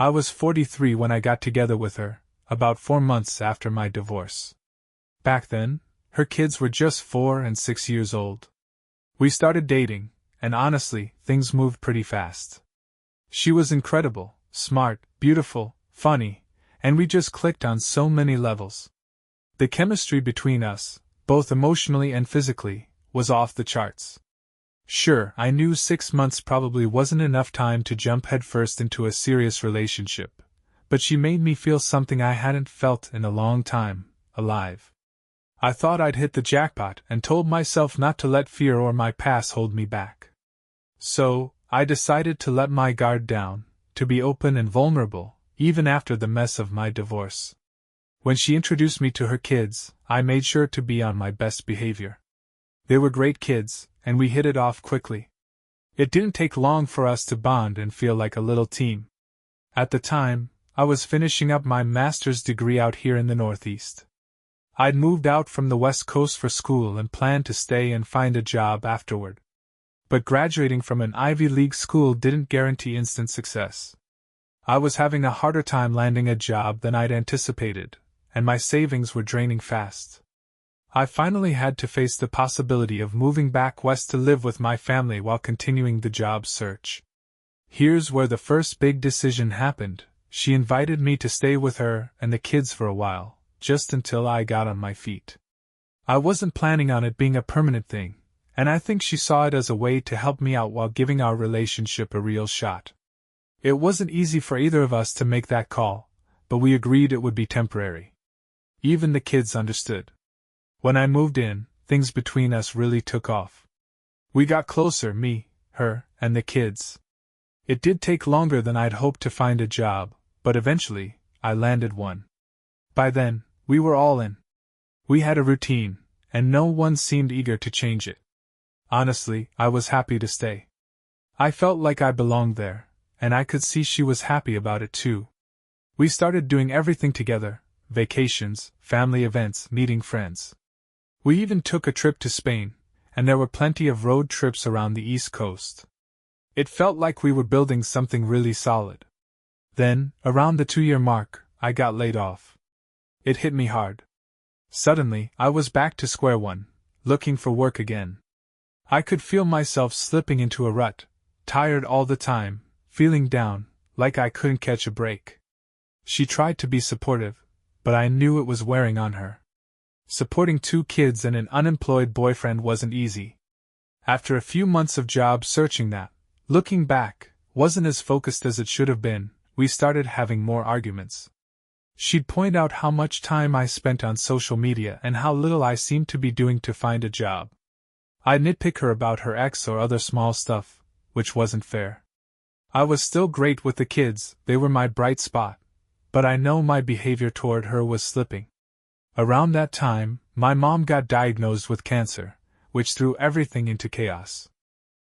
I was 43 when I got together with her, about 4 months after my divorce. Back then, her kids were just 4 and 6 years old. We started dating, and honestly, things moved pretty fast. She was incredible, smart, beautiful, funny, and we just clicked on so many levels. The chemistry between us, both emotionally and physically, was off the charts. Sure, I knew 6 months probably wasn't enough time to jump headfirst into a serious relationship, but she made me feel something I hadn't felt in a long time, alive. I thought I'd hit the jackpot and told myself not to let fear or my past hold me back. So, I decided to let my guard down, to be open and vulnerable, even after the mess of my divorce. When she introduced me to her kids, I made sure to be on my best behavior. They were great kids, and we hit it off quickly. It didn't take long for us to bond and feel like a little team. At the time, I was finishing up my master's degree out here in the Northeast. I'd moved out from the West Coast for school and planned to stay and find a job afterward. But graduating from an Ivy League school didn't guarantee instant success. I was having a harder time landing a job than I'd anticipated, and my savings were draining fast. I finally had to face the possibility of moving back west to live with my family while continuing the job search. Here's where the first big decision happened. She invited me to stay with her and the kids for a while, just until I got on my feet. I wasn't planning on it being a permanent thing, and I think she saw it as a way to help me out while giving our relationship a real shot. It wasn't easy for either of us to make that call, but we agreed it would be temporary. Even the kids understood. When I moved in, things between us really took off. We got closer, me, her, and the kids. It did take longer than I'd hoped to find a job, but eventually, I landed one. By then, we were all in. We had a routine, and no one seemed eager to change it. Honestly, I was happy to stay. I felt like I belonged there, and I could see she was happy about it too. We started doing everything together: vacations, family events, meeting friends. We even took a trip to Spain, and there were plenty of road trips around the East Coast. It felt like we were building something really solid. Then, around the 2-year mark, I got laid off. It hit me hard. Suddenly, I was back to square one, looking for work again. I could feel myself slipping into a rut, tired all the time, feeling down, like I couldn't catch a break. She tried to be supportive, but I knew it was wearing on her. Supporting 2 kids and an unemployed boyfriend wasn't easy. After a few months of job searching that, looking back, wasn't as focused as it should have been, we started having more arguments. She'd point out how much time I spent on social media and how little I seemed to be doing to find a job. I'd nitpick her about her ex or other small stuff, which wasn't fair. I was still great with the kids, they were my bright spot, but I know my behavior toward her was slipping. Around that time, my mom got diagnosed with cancer, which threw everything into chaos.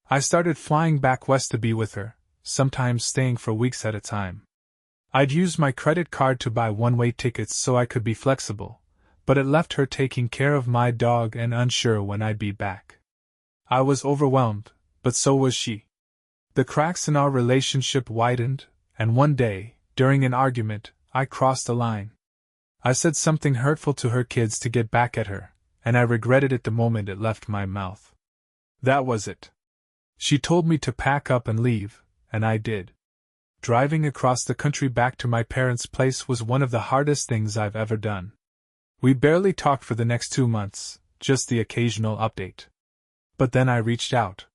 I started flying back west to be with her, sometimes staying for weeks at a time. I'd use my credit card to buy one-way tickets so I could be flexible, but it left her taking care of my dog and unsure when I'd be back. I was overwhelmed, but so was she. The cracks in our relationship widened, and one day, during an argument, I crossed a line. I said something hurtful to her kids to get back at her, and I regretted it the moment it left my mouth. That was it. She told me to pack up and leave, and I did. Driving across the country back to my parents' place was one of the hardest things I've ever done. We barely talked for the next 2 months, just the occasional update. But then I reached out.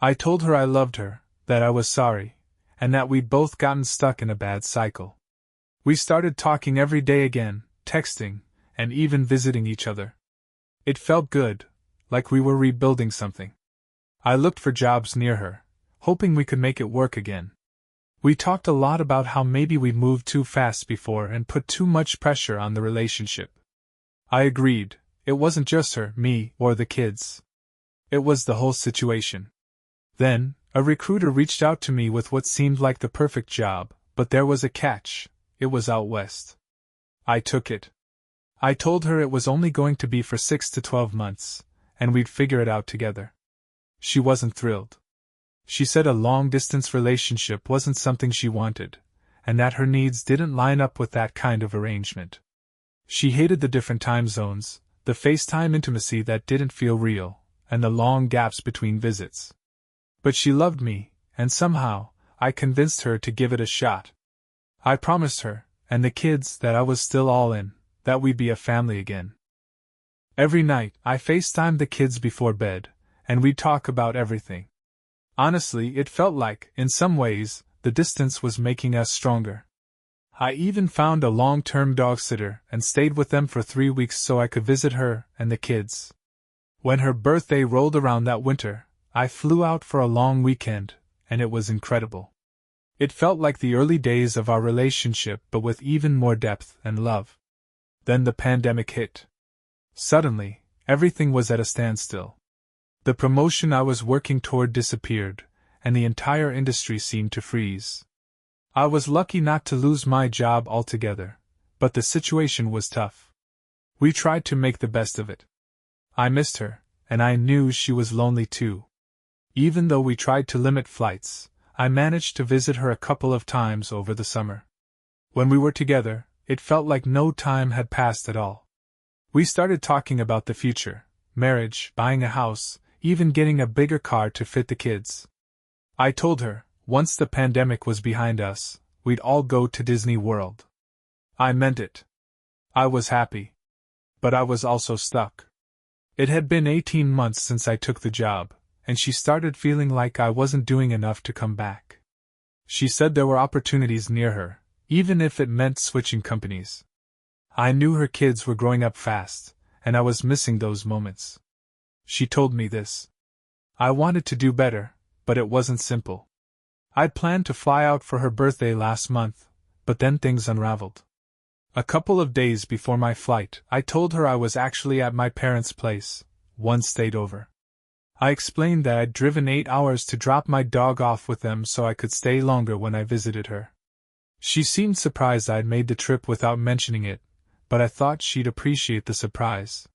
I told her I loved her, that I was sorry, and that we'd both gotten stuck in a bad cycle. We started talking every day again, texting, and even visiting each other. It felt good, like we were rebuilding something. I looked for jobs near her, hoping we could make it work again. We talked a lot about how maybe we moved too fast before and put too much pressure on the relationship. I agreed, it wasn't just her, me, or the kids. It was the whole situation. Then, a recruiter reached out to me with what seemed like the perfect job, but there was a catch. It was out west. I took it. I told her it was only going to be for 6 to 12 months, and we'd figure it out together. She wasn't thrilled. She said a long-distance relationship wasn't something she wanted, and that her needs didn't line up with that kind of arrangement. She hated the different time zones, the FaceTime intimacy that didn't feel real, and the long gaps between visits. But she loved me, and somehow, I convinced her to give it a shot. I promised her, and the kids, that I was still all in, that we'd be a family again. Every night, I FaceTimed the kids before bed, and we'd talk about everything. Honestly, it felt like, in some ways, the distance was making us stronger. I even found a long-term dog sitter and stayed with them for 3 weeks so I could visit her and the kids. When her birthday rolled around that winter, I flew out for a long weekend, and it was incredible. It felt like the early days of our relationship, but with even more depth and love. Then the pandemic hit. Suddenly, everything was at a standstill. The promotion I was working toward disappeared, and the entire industry seemed to freeze. I was lucky not to lose my job altogether, but the situation was tough. We tried to make the best of it. I missed her, and I knew she was lonely too. Even though we tried to limit flights, I managed to visit her a couple of times over the summer. When we were together, it felt like no time had passed at all. We started talking about the future, marriage, buying a house, even getting a bigger car to fit the kids. I told her, once the pandemic was behind us, we'd all go to Disney World. I meant it. I was happy. But I was also stuck. It had been 18 months since I took the job, and she started feeling like I wasn't doing enough to come back. She said there were opportunities near her, even if it meant switching companies. I knew her kids were growing up fast, and I was missing those moments. She told me this. I wanted to do better, but it wasn't simple. I'd planned to fly out for her birthday last month, but then things unraveled. A couple of days before my flight, I told her I was actually at my parents' place, one state over. I explained that I'd driven 8 hours to drop my dog off with them so I could stay longer when I visited her. She seemed surprised I'd made the trip without mentioning it, but I thought she'd appreciate the surprise.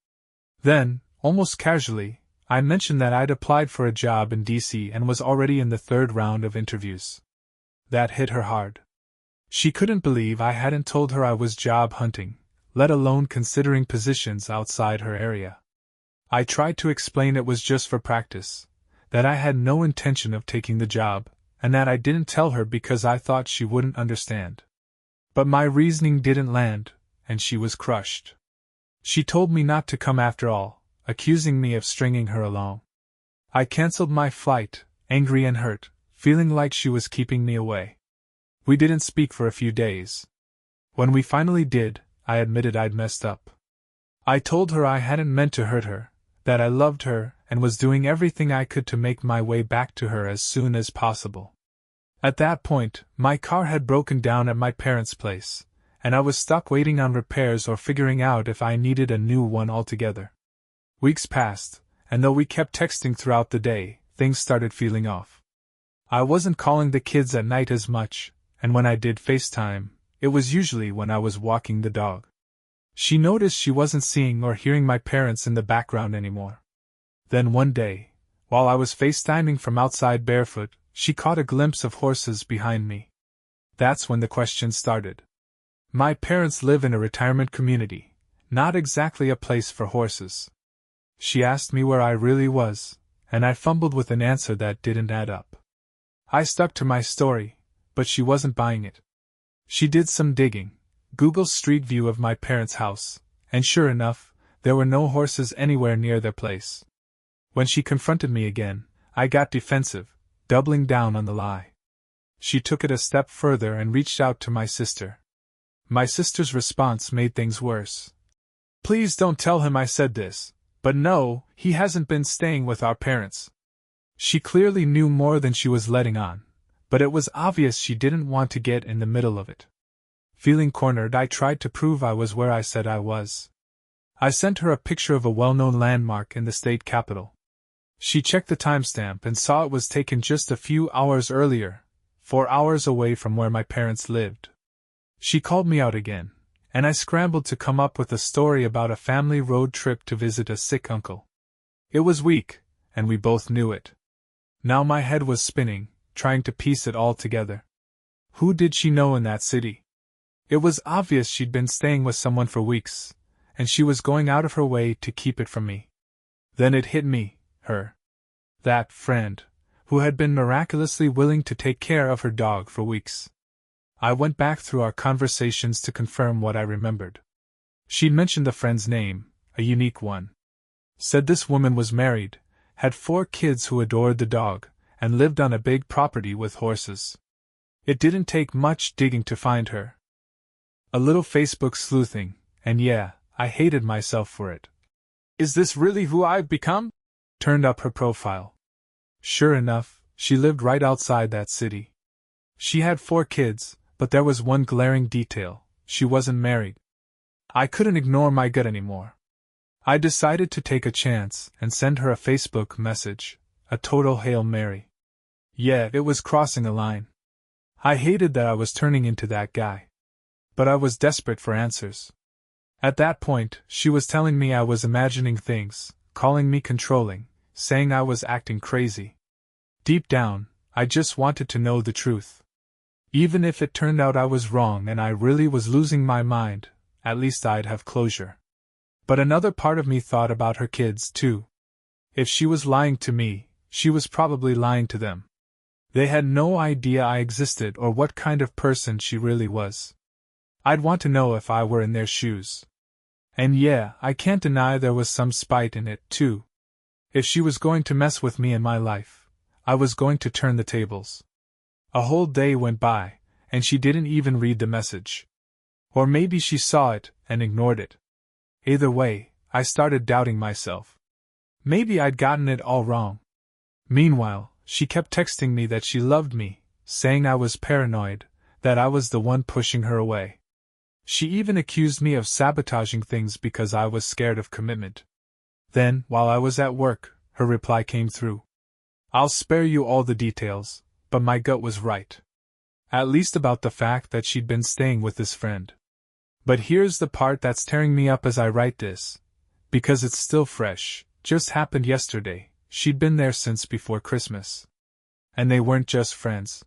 Then, almost casually, I mentioned that I'd applied for a job in DC and was already in the 3rd round of interviews. That hit her hard. She couldn't believe I hadn't told her I was job hunting, let alone considering positions outside her area. I tried to explain it was just for practice, that I had no intention of taking the job, and that I didn't tell her because I thought she wouldn't understand. But my reasoning didn't land, and she was crushed. She told me not to come after all, accusing me of stringing her along. I canceled my flight, angry and hurt, feeling like she was keeping me away. We didn't speak for a few days. When we finally did, I admitted I'd messed up. I told her I hadn't meant to hurt her, that I loved her and was doing everything I could to make my way back to her as soon as possible. At that point, my car had broken down at my parents' place, and I was stuck waiting on repairs or figuring out if I needed a new one altogether. Weeks passed, and though we kept texting throughout the day, things started feeling off. I wasn't calling the kids at night as much, and when I did FaceTime, it was usually when I was walking the dog. She noticed she wasn't seeing or hearing my parents in the background anymore. Then one day, while I was FaceTiming from outside barefoot, she caught a glimpse of horses behind me. That's when the questions started. My parents live in a retirement community, not exactly a place for horses. She asked me where I really was, and I fumbled with an answer that didn't add up. I stuck to my story, but she wasn't buying it. She did some digging, Googled Street View of my parents' house, and sure enough, there were no horses anywhere near their place. When she confronted me again, I got defensive, doubling down on the lie. She took it a step further and reached out to my sister. My sister's response made things worse. Please don't tell him I said this, but no, he hasn't been staying with our parents. She clearly knew more than she was letting on, but it was obvious she didn't want to get in the middle of it. Feeling cornered, I tried to prove I was where I said I was. I sent her a picture of a well-known landmark in the state capital. She checked the timestamp and saw it was taken just a few hours earlier, 4 hours away from where my parents lived. She called me out again, and I scrambled to come up with a story about a family road trip to visit a sick uncle. It was weak, and we both knew it. Now my head was spinning, trying to piece it all together. Who did she know in that city? It was obvious she'd been staying with someone for weeks, and she was going out of her way to keep it from me. Then it hit me, her. That friend, who had been miraculously willing to take care of her dog for weeks. I went back through our conversations to confirm what I remembered. She'd mentioned the friend's name, a unique one. Said this woman was married, had 4 kids who adored the dog, and lived on a big property with horses. It didn't take much digging to find her. A little Facebook sleuthing, and yeah, I hated myself for it. Is this really who I've become? Turned up her profile. Sure enough, she lived right outside that city. She had 4 kids, but there was one glaring detail: she wasn't married. I couldn't ignore my gut anymore. I decided to take a chance and send her a Facebook message, a total Hail Mary. Yeah, it was crossing a line. I hated that I was turning into that guy. But I was desperate for answers. At that point, she was telling me I was imagining things, calling me controlling, saying I was acting crazy. Deep down, I just wanted to know the truth. Even if it turned out I was wrong and I really was losing my mind, at least I'd have closure. But another part of me thought about her kids, too. If she was lying to me, she was probably lying to them. They had no idea I existed or what kind of person she really was. I'd want to know if I were in their shoes. And yeah, I can't deny there was some spite in it, too. If she was going to mess with me in my life, I was going to turn the tables. A whole day went by, and she didn't even read the message. Or maybe she saw it and ignored it. Either way, I started doubting myself. Maybe I'd gotten it all wrong. Meanwhile, she kept texting me that she loved me, saying I was paranoid, that I was the one pushing her away. She even accused me of sabotaging things because I was scared of commitment. Then, while I was at work, her reply came through. I'll spare you all the details, but my gut was right. At least about the fact that she'd been staying with this friend. But here's the part that's tearing me up as I write this. Because it's still fresh, just happened yesterday, she'd been there since before Christmas. And they weren't just friends.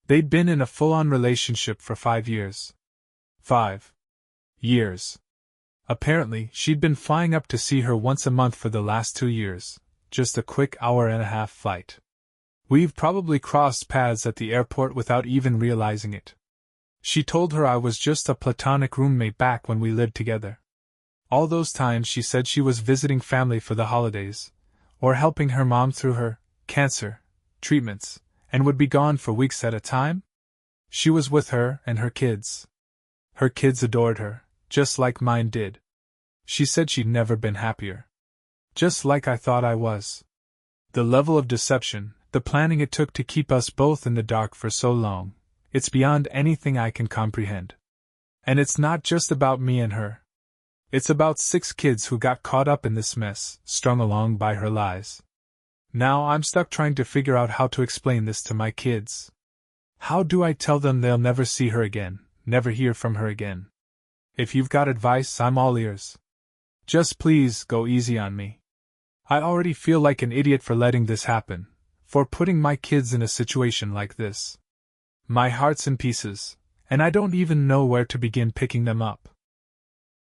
They'd been in a full-on relationship for 5 years. 5 years. Apparently, she'd been flying up to see her once a month for the last 2 years, just a quick hour-and-a-half flight. We've probably crossed paths at the airport without even realizing it. She told her I was just a platonic roommate back when we lived together. All those times she said she was visiting family for the holidays, or helping her mom through her cancer treatments, and would be gone for weeks at a time. She was with her and her kids. Her kids adored her, just like mine did. She said she'd never been happier. Just like I thought I was. The level of deception, the planning it took to keep us both in the dark for so long, it's beyond anything I can comprehend. And it's not just about me and her. It's about 6 kids who got caught up in this mess, strung along by her lies. Now I'm stuck trying to figure out how to explain this to my kids. How do I tell them they'll never see her again, never hear from her again? If you've got advice, I'm all ears. Just please go easy on me. I already feel like an idiot for letting this happen, for putting my kids in a situation like this. My heart's in pieces, and I don't even know where to begin picking them up.